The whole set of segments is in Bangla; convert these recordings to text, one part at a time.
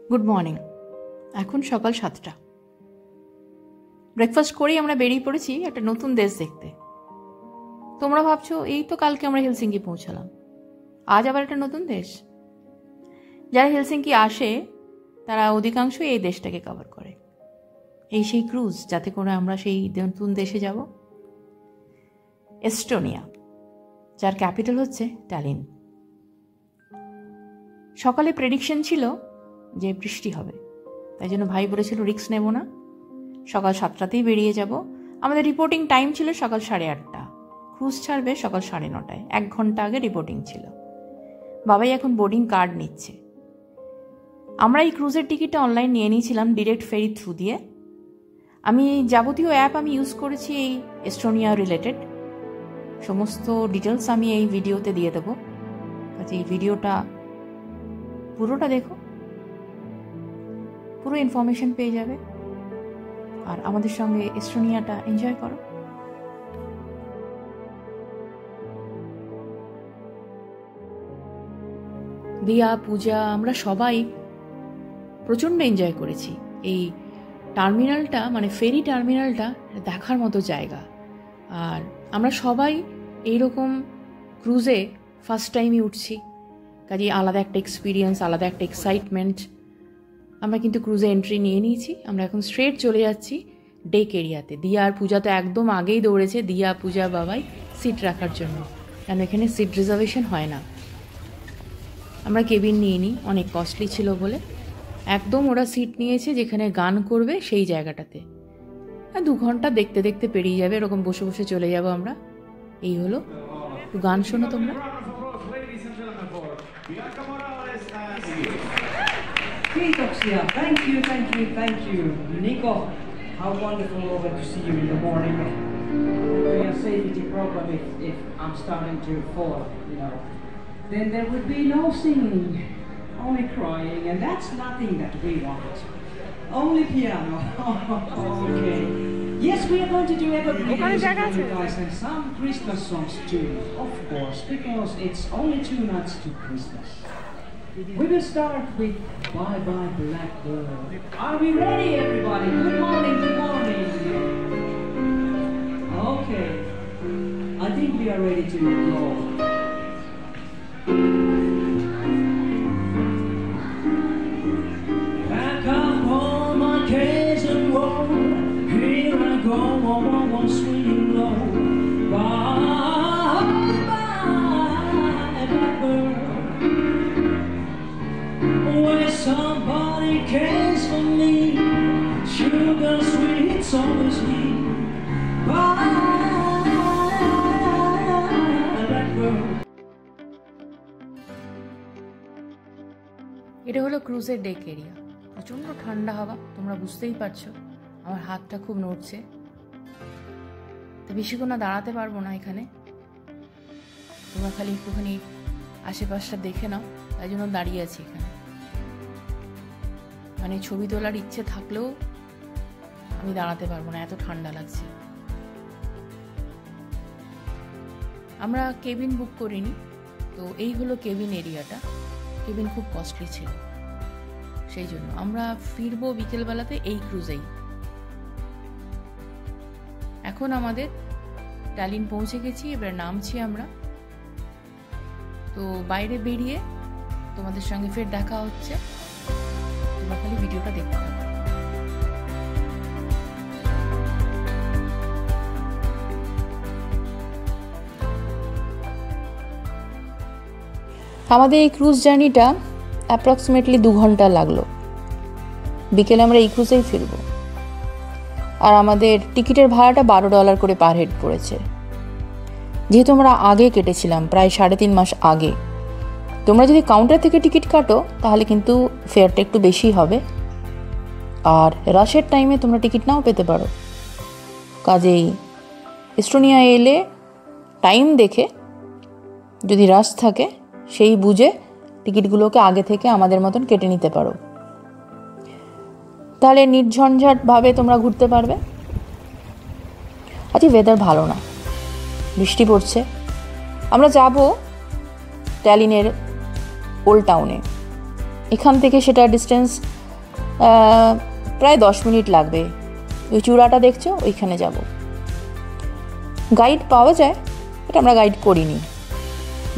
Good morning. এখন সকাল 7টা। ব্রেকফাস্ট করেই আমরা বেরিয়ে পড়েছি একটা নতুন দেশ দেখতে। তোমরা ভাবছো এই তো কালকে আমরা হেলসিঙ্কি পৌঁছালাম, আজ আবার একটা নতুন দেশ। যারা হেলসিঙ্কি আসে তারা অধিকাংশ এই দেশটাকে কভার করে। এই সেই ক্রুজ যাতে করে আমরা সেই নতুন দেশে যাব, এস্টোনিয়া, যার ক্যাপিটাল হচ্ছে ট্যালিন। সকালে প্রেডিকশন ছিল যে বৃষ্টি হবে, তাই জন্য ভাই বলেছিল রিস্ক নেব না, সকাল 7টাতেই বেরিয়ে যাব। আমাদের রিপোর্টিং টাইম ছিল সকাল 8:30, ক্রুজ ছাড়বে সকাল 9:30, 1 ঘন্টা আগে রিপোর্টিং ছিল। বাবাই এখন বোর্ডিং কার্ড নিচ্ছে। আমরা এই ক্রুজের টিকিটটা অনলাইন নিয়ে নিয়েছিলাম ডিরেক্ট ফেরি থ্রু দিয়ে। আমি যাবতীয় অ্যাপ আমি ইউজ করেছি এই এস্টোনিয়া রিলেটেড। সমস্ত ডিটেলস আমি এই ভিডিওতে দিয়ে দেবো, কাজে এই ভিডিওটা পুরোটা দেখো, পুরো ইনফরমেশন পেয়ে যাবে আর আমাদের সঙ্গে এস্টোনিয়াটা এনজয় করো। দিয়া, পূজা, আমরা সবাই প্রচণ্ড এনজয় করেছি। এই টার্মিনালটা মানে ফেরি টার্মিনালটা দেখার মতো জায়গা। আর আমরা সবাই এইরকম ক্রুজে ফার্স্ট টাইমই উঠছি, কাজে আলাদা একটা এক্সপিরিয়েন্স, আলাদা একটা এক্সাইটমেন্ট। আমরা কিন্তু ক্রুজে এন্ট্রি নিয়ে নিয়েছি। আমরা এখন স্ট্রেট চলে যাচ্ছি ডেক এরিয়াতে। দিয়া আর পূজা তো একদম আগেই দৌড়েছে, দিয়া, পূজা, বাবাই সিট রাখার জন্য, কারণ এখানে সিট রিজার্ভেশন হয় না। আমরা কেবিন নিয়ে নিই, অনেক কস্টলি ছিল বলে। একদম ওরা সিট নিয়েছে যেখানে গান করবে সেই জায়গাটাতে। 2 ঘন্টা দেখতে দেখতে পেরিয়ে যাবে, এরকম বসে বসে চলে যাব আমরা। এই হলো, একটু গান শোনো তোমরা। Kiitoksia. Thank you. Nico, how wonderful over to see you in the morning. There'll be a safety problem if I'm starting to fall, Then there would be no singing, only crying, and that's nothing that we want. Only piano. Okay. Yes, we are going to do evergreen music for you guys and some Christmas songs too, of course, because it's only 2 nights to Christmas. We will start with Bye Bye Blackbird. Are we ready, everybody? Good morning. Okay. I think we are ready to go. Back up all my cares and woe. Here I go, one swinging low. Bye bye Blackbird. Where somebody cares for me, sugar sweet, always me. Bye Blackbird. এটা হলো ক্রুজের ডেক এরিয়া। প্রচণ্ড ঠান্ডা হাওয়া, তোমরা বুঝতেই পারছো। আমার হাতটা খুব নড়ছে, তো বেশিক্ষণ দাঁড়াতে পারবো না এখানে। তোমরা খালি একটুখানি আশেপাশটা দেখে নাও, তাই জন্য দাঁড়িয়ে আছি এখানে। মানে ছবি তোলার ইচ্ছে থাকলেও আমি দাঁড়াতে পারবো না, এত ঠান্ডা লাগছে। আমরা কেবিন বুক করিনি, তো এই হলো কেবিন এরিয়াটা। কেবিন খুব কস্টলি ছিল, সেই জন্য আমরা ফিরবো বিকেলবেলাতে এই ক্রুজেই। এখন আমাদের ট্যালিন পৌঁছে গেছি, এবার নামছি আমরা। তো বাইরে বেরিয়ে তোমাদের সঙ্গে ফের দেখা হচ্ছে, তোমরা খালি ভিডিওটা দেখতে থাকো। আমাদের এই ক্রুজ জার্নিটা অ্যাপ্রক্সিমেটলি 2 ঘন্টা লাগলো। বিকেলে আমরা এই ক্রুজেই ফিরবো। আর আমাদের টিকিটের ভাড়াটা $12 করে পার হেড পড়েছে। যেহেতু আমরা আগে কেটেছিলাম, প্রায় 3.5 মাস আগে। তোমরা যদি কাউন্টার থেকে টিকিট কাটো তাহলে কিন্তু ফেয়ারটা একটু বেশি হবে, আর রাশের টাইমে তোমরা টিকিট নাও পেতে পারো। কাজেই এস্টোনিয়া এলে টাইম দেখে, যদি রাশ থাকে সেই বুঝে টিকিটগুলোকে আগে থেকে আমাদের মতন কেটে নিতে পারো, তাহলে নির্ঝঞ্ঝাটভাবে তোমরা ঘুরতে পারবে। আজকে ওয়েদার ভালো না, বৃষ্টি পড়ছে। আমরা যাব ট্যালিনের ওল্ড টাউনে। এখান থেকে সেটা ডিস্টেন্স প্রায় 10 মিনিট লাগবে। ওই চূড়াটা দেখছো, ওইখানে যাব। গাইড পাওয়া যায়, এটা আমরা গাইড করিনি।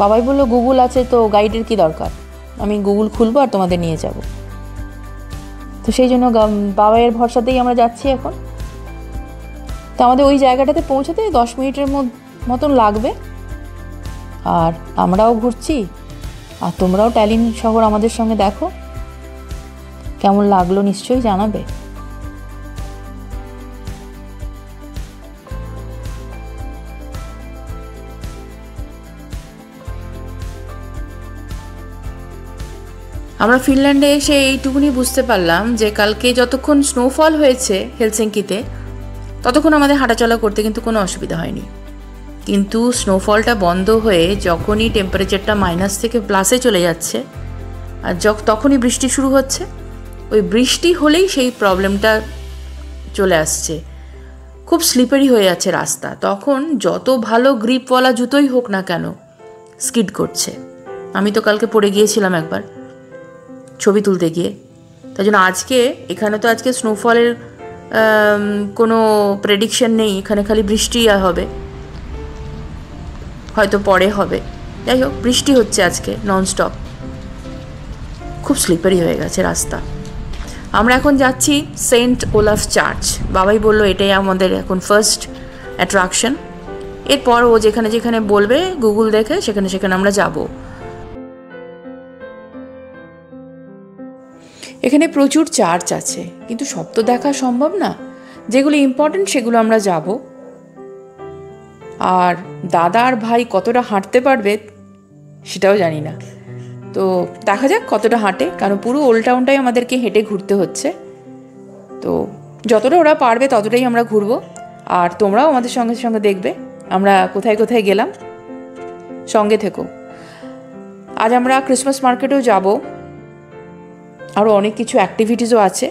বাবাই বললো গুগল আছে তো গাইডের কি দরকার, আমি গুগল খুলবো আর তোমাদের নিয়ে যাব। তো সেই জন্য বাবাইয়ের ভরসাতেই আমরা যাচ্ছি এখন। তো আমাদের ওই জায়গাটাতে পৌঁছাতে 10 মিনিটের মতন লাগবে। আর আমরাও ঘুরছি, আর তোমরাও ট্যালিন শহর আমাদের সঙ্গে দেখো, কেমন লাগলো নিশ্চয়ই জানাবে। আমরা ফিনল্যান্ডে এসে এইটুকুনি বুঝতে পারলাম যে কালকে যতক্ষণ স্নোফল হয়েছে হেলসিঙ্কিতে, ততক্ষণ আমাদের হাঁটাচলা করতে কিন্তু কোনো অসুবিধা হয়নি। কিন্তু স্নোফলটা বন্ধ হয়ে যখনই টেম্পারেচারটা মাইনাস থেকে প্লাসে চলে যাচ্ছে আর তখনই বৃষ্টি শুরু হচ্ছে, ওই বৃষ্টি হলেই সেই প্রবলেমটা চলে আসছে। খুব স্লিপারি হয়ে যাচ্ছে রাস্তা, তখন যত ভালো গ্রিপওয়ালা জুতোই হোক না কেন স্কিড করছে। আমি তো কালকে পড়ে গিয়েছিলাম একবার ছবি তুলতে গিয়ে। তাই জন্য এখানে তো আজকে স্নোফলের কোনো প্রেডিকশন নেই, এখানে খালি বৃষ্টি হবে, হয়তো পরে হবে। যাই হোক, বৃষ্টি হচ্ছে আজকে ননস্টপ, খুব স্লিপারি হয়ে গেছে রাস্তা। আমরা এখন যাচ্ছি সেন্ট ওলাফ চার্চ। বাবাই বললো এটাই আমাদের এখন ফার্স্ট অ্যাট্রাকশন, এরপর ও যেখানে যেখানে বলবে গুগল দেখে সেখানে সেখানে আমরা যাব। এখানে প্রচুর চার্চ আছে, কিন্তু সব তো দেখা সম্ভব না। যেগুলো ইম্পর্টেন্ট সেগুলো আমরা যাব। আর দাদা আর ভাই কতটা হাঁটতে পারবে সেটাও জানি না, তো দেখা যাক কতটা হাঁটে, কারণ পুরো ওল্ড টাউনটাই আমাদেরকে হেঁটে ঘুরতে হচ্ছে। তো যতটা ওরা পারবে ততটাই আমরা ঘুরবো, আর তোমরাও আমাদের সঙ্গে সঙ্গে দেখবে আমরা কোথায় কোথায় গেলাম। সঙ্গে থেকো। আজ আমরা ক্রিসমাস মার্কেটেও যাব, আরও অনেক কিছু অ্যাক্টিভিটিসও আছে,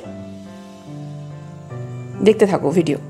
দেখতে থাকো ভিডিও।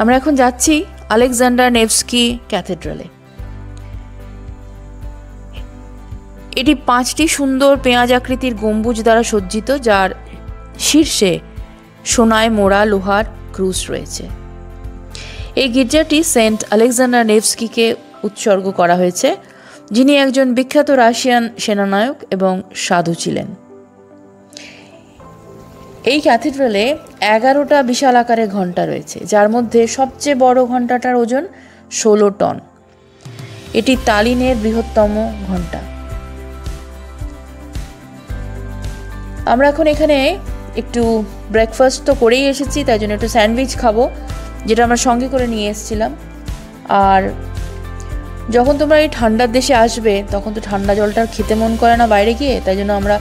আমরা এখন যাচ্ছি আলেকজান্ডার নেভস্কি ক্যাথেড্রালে। এটি 5টি সুন্দর পেঁয়াজ আকৃতির গম্বুজ দ্বারা সজ্জিত, যার শীর্ষে সোনায় মোড়া লোহার ক্রুশ রয়েছে। এই গির্জাটি সেন্ট আলেকজান্ডার নেভস্কিকে উৎসর্গ করা হয়েছে, যিনি একজন বিখ্যাত রাশিয়ান সেনানায়ক এবং সাধু ছিলেন। এই ক্যাথেড্রালে 11টা বিশাল আকারের ঘণ্টা রয়েছে, যার মধ্যে সবচেয়ে বড় ঘণ্টাটার ওজন 16 টন। এটি তালিনের বৃহত্তম ঘণ্টা। আমরা এখন এখানে একটু ব্রেকফাস্ট তো করেই এসেছি, তাই জন্য একটু স্যান্ডউইচ খাবো, যেটা আমরা সঙ্গে করে নিয়ে এসেছিলাম। আর যখন তোমরা এই ঠান্ডার দেশে আসবে তখন তো ঠান্ডা জলটা খেতে মন করে না বাইরে গিয়ে, তাই জন্য আমরা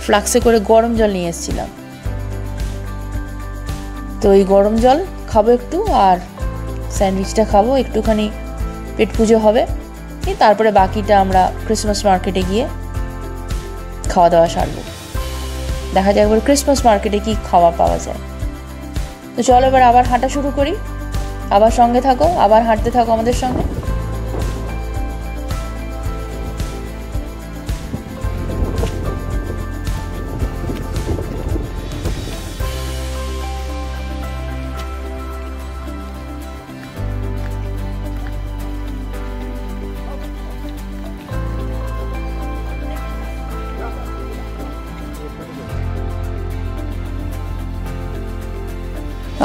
ফ্লাক্সে করে গরম জল নিয়ে এসেছিলাম। তো এই গরম জল খাবো একটু, আর স্যান্ডউইচটা খাবো, একটুখানি পেট পুজো হবে। তারপরে বাকিটা আমরা ক্রিসমাস মার্কেটে গিয়ে খাওয়া দাওয়া সারবো। দেখা যায় একবার ক্রিসমাস মার্কেটে কি খাওয়া পাওয়া যায়। তো চলো এবার আবার হাঁটা শুরু করি, আবার সঙ্গে থাকো, আবার হাঁটতে থাকো আমাদের সঙ্গে।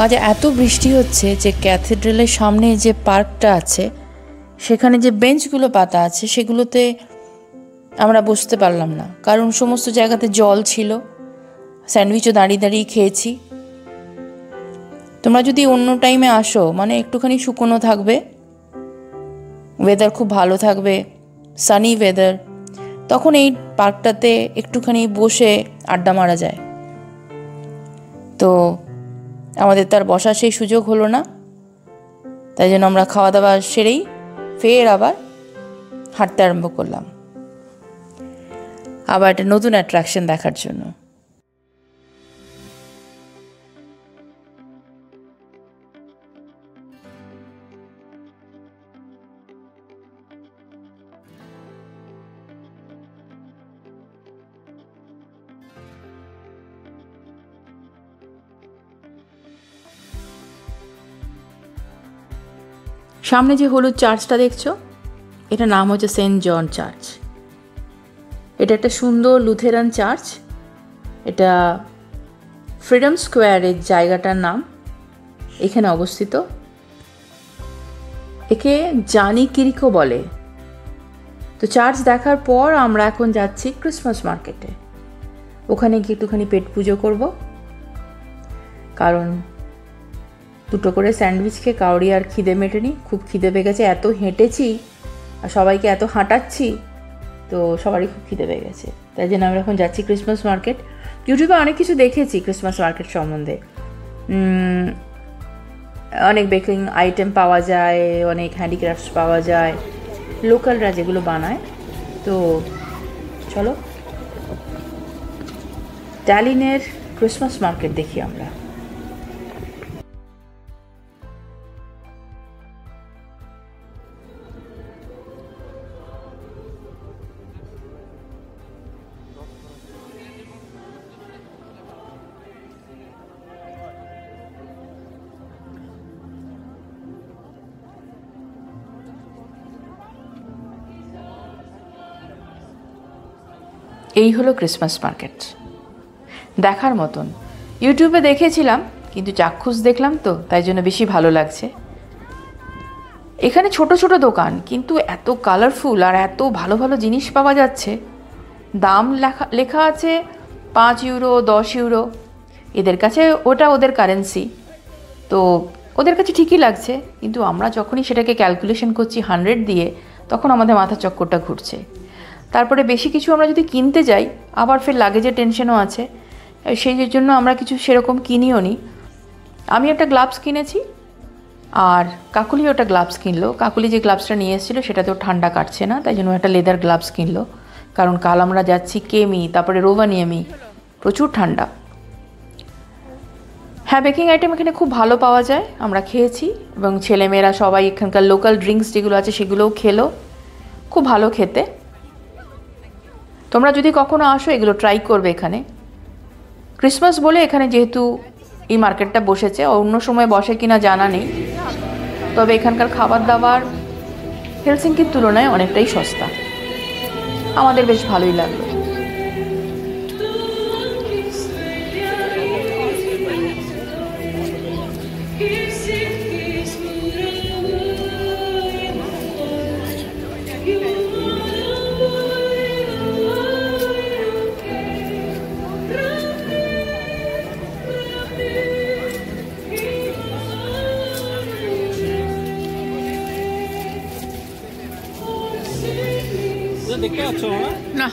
আজ এত বৃষ্টি হচ্ছে যে ক্যাথেড্রালের সামনে যে পার্কটা আছে সেখানে যে বেঞ্চগুলো পাতা আছে সেগুলোতে আমরা বসতে পারলাম না, কারণ সমস্ত জায়গাতে জল ছিল। স্যান্ডউইচও দাঁড়িয়ে দাঁড়িয়ে খেয়েছি। তোমরা যদি অন্য টাইমে আসো, মানে একটুখানি শুকনো থাকবে, ওয়েদার খুব ভালো থাকবে, সানি ওয়েদার, তখন এই পার্কটাতে একটুখানি বসে আড্ডা মারা যায়। তো আমাদের তার বসার সেই সুযোগ হলো না, তাই জন্য আমরা খাওয়া দাওয়া সেরেই ফের আবার হাঁটতে আরম্ভ করলাম, আবার একটা নতুন অ্যাট্রাকশন দেখার জন্য। সামনে যে হলুদ চার্চটা দেখছো, এটা নাম হচ্ছে সেন্ট জন চার্চ। এটা একটা সুন্দর লুথেরান চার্চ। এটা ফ্রিডম স্কোয়ারের জায়গাটার নাম, এখানে অবস্থিত। একে জানি কিরিকো বলে। তো চার্চ দেখার পর আমরা এখন যাচ্ছি ক্রিসমাস মার্কেটে। ওখানে গিয়ে একটুখানি পেট পুজো করব, কারণ দুটো করে স্যান্ডউইচ খেয়ে কাউরি আর খিদে মেটেনি, খুব খিদে পেয়ে গেছে। এত হেঁটেছি আর সবাইকে এত হাঁটাচ্ছি, তো সবারই খুব খিদে পেয়ে গেছে। তাই জন্য আমরা এখন যাচ্ছি ক্রিসমাস মার্কেট। ইউটিউবে অনেক কিছু দেখেছি ক্রিসমাস মার্কেট সম্বন্ধে, অনেক বেকিং আইটেম পাওয়া যায়, অনেক হ্যান্ডিক্রাফটস পাওয়া যায়, লোকালরা যেগুলো বানায়। তো চলো ট্যালিনের ক্রিসমাস মার্কেট দেখি আমরা। এই হলো ক্রিসমাস মার্কেট, দেখার মতন। ইউটিউবে দেখেছিলাম, কিন্তু চাক্ষুষ দেখলাম তো, তাই জন্য বেশি ভালো লাগছে। এখানে ছোট ছোট দোকান, কিন্তু এত কালারফুল আর এত ভালো ভালো জিনিস পাওয়া যাচ্ছে। দাম লেখা আছে 5 ইউরো, 10 ইউরো। এদের কাছে ওটা ওদের কারেন্সি, তো ওদের কাছে ঠিকই লাগছে। কিন্তু আমরা যখনই সেটাকে ক্যালকুলেশন করছি 100 দিয়ে, তখন আমাদের মাথা চক্করটা ঘুরছে। তারপরে বেশি কিছু আমরা যদি কিনতে যাই, আবার ফের লাগেজের টেনশনও আছে, সেই জন্য আমরা কিছু সেরকম কিনিও নি। আমি একটা গ্লাভস কিনেছি, আর কাকুলি ওটা গ্লাভস কিনলো। কাকুলি যে গ্লাভসটা নিয়ে এসেছিলো সেটাতেও ঠান্ডা কাটছে না, তাই জন্য একটা লেদার গ্লাভস কিনলো। কারণ কাল আমরা যাচ্ছি কেমি, তারপরে রোভানিয়ামি, প্রচুর ঠান্ডা। হ্যাঁ, বেকিং আইটেম এখানে খুব ভালো পাওয়া যায়, আমরা খেয়েছি, এবং ছেলেমেয়েরা সবাই এখানকার লোকাল ড্রিঙ্কস যেগুলো আছে সেগুলোও খেলো, খুব ভালো খেতে। তোমরা যদি কখনো আসো এগুলো ট্রাই করবে। এখানে ক্রিসমাস বলে এখানে যেহেতু এই মার্কেটটা বসেছে, অন্য সময় বসে কিনা জানা নেই, তবে এখানকার খাবার দাবার হেলসিঙ্কির তুলনায় অনেকটাই সস্তা। আমাদের বেশ ভালোই লাগলো। দেখতে পাচ্ছ না,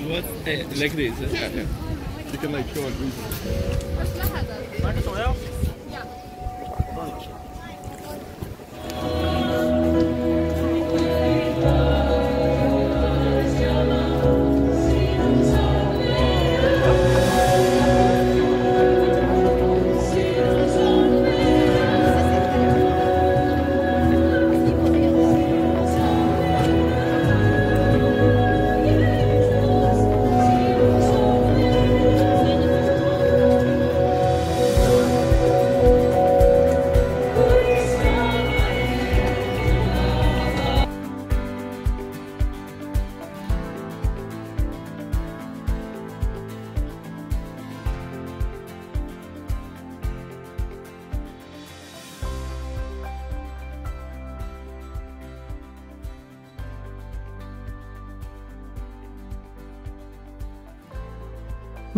It was like this. You can like show it.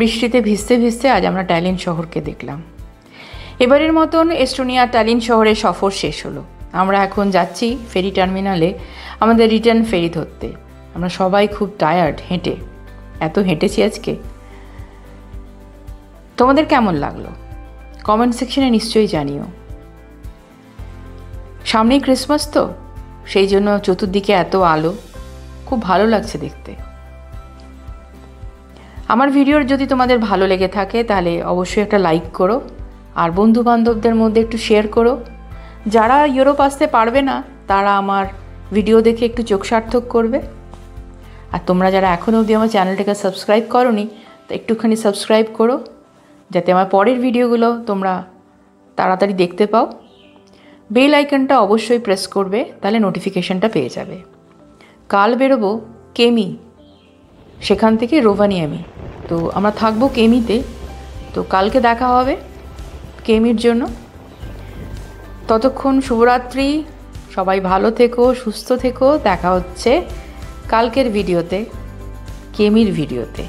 বৃষ্টিতে ভিজতে ভিজতে আজ আমরা ট্যালিন শহরকে দেখলাম। এবারের মতন এস্টোনিয়া ট্যালিন শহরে সফর শেষ হলো। আমরা এখন যাচ্ছি ফেরি টার্মিনালে আমাদের রিটার্ন ফেরি ধরতে। আমরা সবাই খুব টায়ার্ড, হেঁটে এত হেঁটেছি আজকে। তোমাদের কেমন লাগলো কমেন্ট সেকশনে নিশ্চয়ই জানিও। সামনেই ক্রিসমাস তো, সেই জন্য চতুর্দিকে এত আলো, খুব ভালো লাগছে দেখতে। আমার ভিডিওর যদি তোমাদের ভালো লেগে থাকে তাহলে অবশ্যই একটা লাইক করো, আর বন্ধু বান্ধবদের মধ্যে একটু শেয়ার করো। যারা ইউরোপ আসতে পারবে না তারা আমার ভিডিও দেখে একটু চোখ সার্থক করবে। আর তোমরা যারা এখনও অবধি আমার চ্যানেলটাকে সাবস্ক্রাইব করোনি তো একটুখানি সাবস্ক্রাইব করো, যাতে আমার পরের ভিডিওগুলো তোমরা তাড়াতাড়ি দেখতে পাও। বেল আইকনটা অবশ্যই প্রেস করবে, তাহলে নোটিফিকেশনটা পেয়ে যাবে। কাল বেরোবো কেমি, সেখান থেকে রোভানিয়ামি। তো আমরা থাকবো কেমিতে, তো কালকে দেখা হবে কেমির জন্য। ততক্ষণ শুভরাত্রি, সবাই ভালো থেকো, সুস্থ থেকো। দেখা হচ্ছে কালকের ভিডিওতে, কেমির ভিডিওতে।